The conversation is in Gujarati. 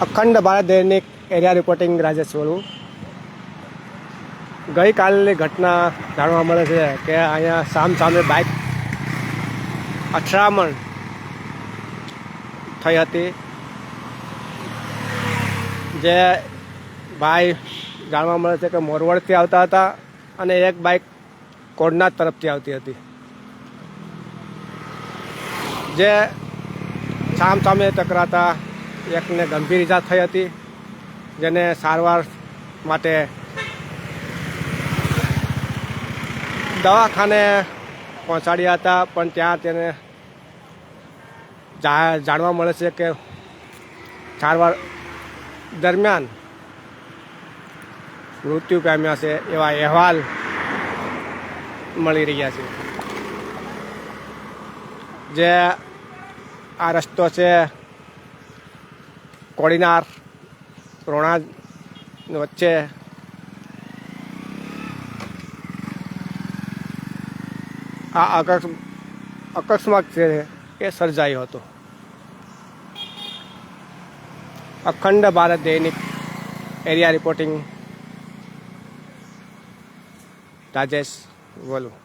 અખંડ ભારત દૈનિક એરિયા રિપોર્ટિંગ રાજેશ બોલું. ગઈકાલની ઘટના જાણવા મળે છે કે અહીંયા સામે બાઇક અથડામણ થઈ હતી. જે ભાઈ જાણવા મળે છે કે મોરવડથી આવતા હતા અને એક બાઇક કોડનાથ તરફથી આવતી હતી. જે સામે ટકરાતા એકને ગંભીર ઈજા થઈ હતી, જેને સારવાર માટે દવાખાને પહોંચાડ્યા હતા, પણ ત્યાં તેને જાણવા મળે છે કે સારવાર દરમિયાન મૃત્યુ પામ્યા છે એવા અહેવાલ મળી રહ્યા છે. જે આ રસ્તો છે કોડીનાર રોણા વચ્ચે આ અકસ્માત છે એ સર્જાયો હતો. અખંડ ભારત દૈનિક એરિયા રિપોર્ટિંગ રાજેશ બોલું.